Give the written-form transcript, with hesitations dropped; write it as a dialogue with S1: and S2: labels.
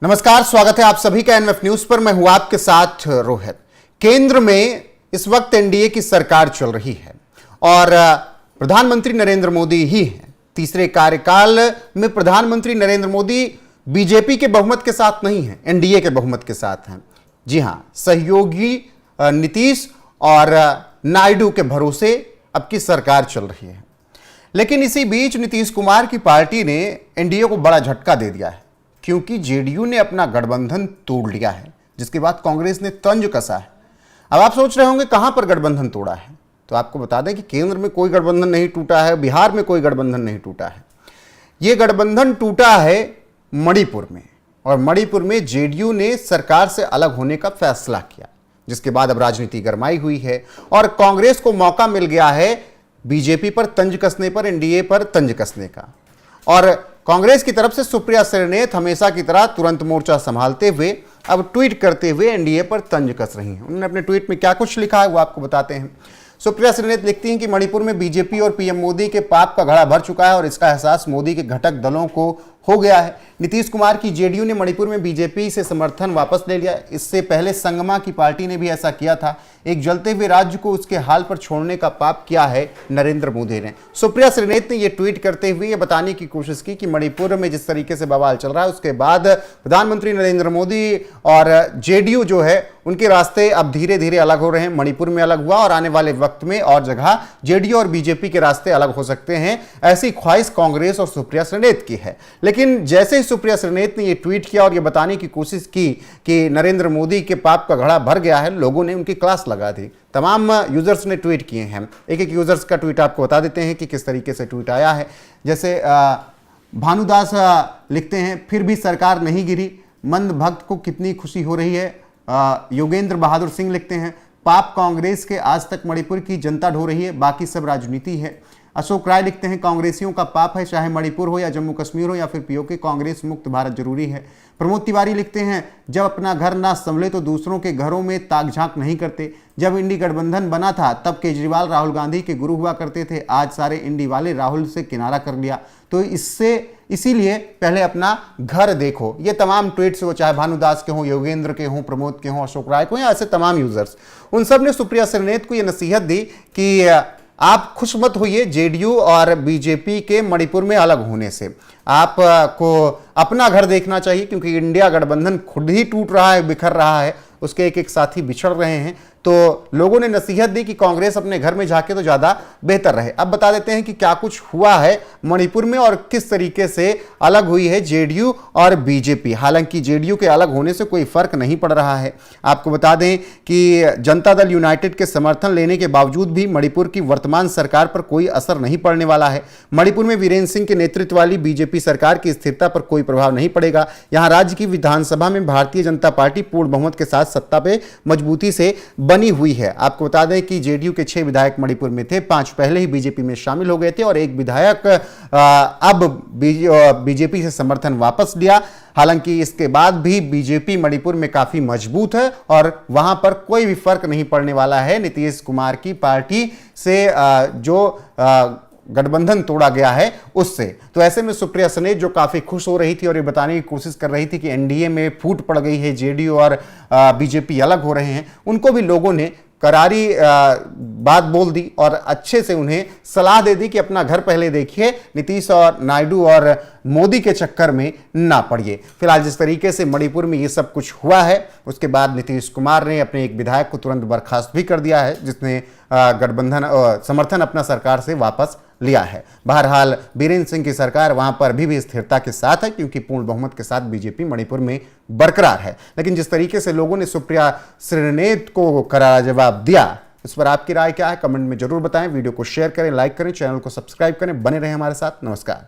S1: नमस्कार, स्वागत है आप सभी का एनएफ न्यूज पर। मैं हूं आपके साथ रोहित। केंद्र में इस वक्त एनडीए की सरकार चल रही है और प्रधानमंत्री नरेंद्र मोदी ही हैं। तीसरे कार्यकाल में प्रधानमंत्री नरेंद्र मोदी बीजेपी के बहुमत के साथ नहीं हैं, एनडीए के बहुमत के साथ हैं। जी हां, सहयोगी नीतीश और नायडू के भरोसे अब की सरकार चल रही है। लेकिन इसी बीच नीतीश कुमार की पार्टी ने एनडीए को बड़ा झटका दे दिया है, क्योंकि जेडीयू ने अपना गठबंधन तोड़ लिया है, जिसके बाद कांग्रेस ने तंज कसा है। अब आप सोच रहे होंगे कहां पर गठबंधन तोड़ा है, तो आपको बता दें कि केंद्र में कोई गठबंधन नहीं टूटा है, बिहार में कोई गठबंधन नहीं टूटा है। यह गठबंधन टूटा है मणिपुर में, और मणिपुर में जेडीयू ने सरकार से अलग होने का फैसला किया, जिसके बाद अब राजनीति गरमाई हुई है और कांग्रेस को मौका मिल गया है बीजेपी पर तंज कसने पर, एनडीए पर तंज कसने का। और कांग्रेस की तरफ से सुप्रिया श्रीनेत हमेशा की तरह तुरंत मोर्चा संभालते हुए अब ट्वीट करते हुए एनडीए पर तंज कस रही हैं। उन्होंने अपने ट्वीट में क्या कुछ लिखा है वो आपको बताते हैं। सुप्रिया श्रीनेत लिखती हैं कि मणिपुर में बीजेपी और पीएम मोदी के पाप का घड़ा भर चुका है और इसका एहसास मोदी के घटक दलों को हो गया है। नीतीश कुमार की जेडीयू ने मणिपुर में बीजेपी से समर्थन वापस ले लिया। इससे पहले संगमा की पार्टी ने भी ऐसा किया था। एक जलते हुए राज्य को उसके हाल पर छोड़ने का पाप किया है नरेंद्र मोदी ने। सुप्रिया श्रीनेत ने यह ट्वीट करते हुए ये बताने की कोशिश की कि मणिपुर में जिस तरीके से बवाल चल रहा है, उसके बाद प्रधानमंत्री नरेंद्र मोदी और जेडीयू जो है उनके रास्ते अब धीरे धीरे अलग हो रहे हैं। मणिपुर में अलग हुआ और आने वाले वक्त में और जगह जेडीयू और बीजेपी के रास्ते अलग हो सकते हैं, ऐसी ख्वाहिश कांग्रेस और सुप्रिया श्रीनेत की है। लेकिन जैसे ही सुप्रिया श्रीनेत ने यह ट्वीट किया और यह बताने की कोशिश की कि नरेंद्र मोदी के पाप का घड़ा भर गया है, लोगों ने उनकी क्लास लगा दी। तमाम यूजर्स ने ट्वीट किए हैं। एक एक यूजर्स का ट्वीट आपको बता देते हैं कि किस तरीके से ट्वीट आया है। जैसे भानुदास लिखते हैं, फिर भी सरकार नहीं गिरी, मंद भक्त को कितनी खुशी हो रही है। योगेंद्र बहादुर सिंह लिखते हैं, पाप कांग्रेस के, आज तक मणिपुर की जनता ढो रही है, बाकी सब राजनीति है। अशोक राय लिखते हैं, कांग्रेसियों का पाप है, चाहे मणिपुर हो या जम्मू कश्मीर हो या फिर पीओके, कांग्रेस मुक्त भारत जरूरी है। प्रमोद तिवारी लिखते हैं, जब अपना घर ना संभले तो दूसरों के घरों में ताक झांक नहीं करते। जब इंडी गठबंधन बना था तब केजरीवाल राहुल गांधी के गुरु हुआ करते थे, आज सारे इंडी वाले राहुल से किनारा कर लिया, तो इसीलिए पहले अपना घर देखो। ये तमाम ट्वीट्स, वो चाहे भानुदास के हों, योगेंद्र के हों, प्रमोद के हों, अशोक राय को, या ऐसे तमाम यूजर्स, उन सब ने सुप्रिया श्रीनेत को यह नसीहत दी कि आप खुश मत होइए जेडीयू और बीजेपी के मणिपुर में अलग होने से। आपको अपना घर देखना चाहिए, क्योंकि इंडिया गठबंधन खुद ही टूट रहा है, बिखर रहा है, उसके एक एक साथी बिछड़ रहे हैं। तो लोगों ने नसीहत दी कि कांग्रेस अपने घर में जाके तो ज्यादा बेहतर रहे। अब बता देते हैं कि क्या कुछ हुआ है मणिपुर में और किस तरीके से अलग हुई है जेडीयू और बीजेपी। हालांकि जेडीयू के अलग होने से कोई फर्क नहीं पड़ रहा है। आपको बता दें कि जनता दल यूनाइटेड के समर्थन लेने के बावजूद भी मणिपुर की वर्तमान सरकार पर कोई असर नहीं पड़ने वाला है। मणिपुर में वीरेंद्र सिंह के नेतृत्व वाली बीजेपी सरकार की स्थिरता पर कोई प्रभाव नहीं पड़ेगा। यहां राज्य की विधानसभा में भारतीय जनता पार्टी पूर्ण बहुमत के साथ सत्ता पे मजबूती से बनी हुई है। आपको बता दें कि जेडीयू के 6 विधायक मणिपुर में थे, 5 पहले ही बीजेपी में शामिल हो गए थे और एक विधायक अब बीजेपी से समर्थन वापस लिया। हालांकि इसके बाद भी बीजेपी मणिपुर में काफी मजबूत है और वहां पर कोई भी फर्क नहीं पड़ने वाला है नीतीश कुमार की पार्टी से जो गठबंधन तोड़ा गया है उससे। तो ऐसे में सुप्रिया श्रीनेत जो काफी खुश हो रही थी और ये बताने की कोशिश कर रही थी कि एनडीए में फूट पड़ गई है, जेडीयू और बीजेपी अलग हो रहे हैं, उनको भी लोगों ने करारी बात बोल दी और अच्छे से उन्हें सलाह दे दी कि अपना घर पहले देखिए, नीतीश और नायडू और मोदी के चक्कर में ना पड़िए। फिलहाल जिस तरीके से मणिपुर में ये सब कुछ हुआ है, उसके बाद नीतीश कुमार ने अपने एक विधायक को तुरंत बर्खास्त भी कर दिया है, जिसने गठबंधन समर्थन अपना सरकार से वापस लिया है। बहरहाल वीरेंद्र सिंह की सरकार वहां पर अभी भी स्थिरता के साथ है, क्योंकि पूर्ण बहुमत के साथ बीजेपी मणिपुर में बरकरार है। लेकिन जिस तरीके से लोगों ने सुप्रिया श्रीनेत को करारा जवाब दिया, इस पर आपकी राय क्या है, कमेंट में जरूर बताएं। वीडियो को शेयर करें, लाइक करें, चैनल को सब्सक्राइब करें, बने रहें हमारे साथ। नमस्कार।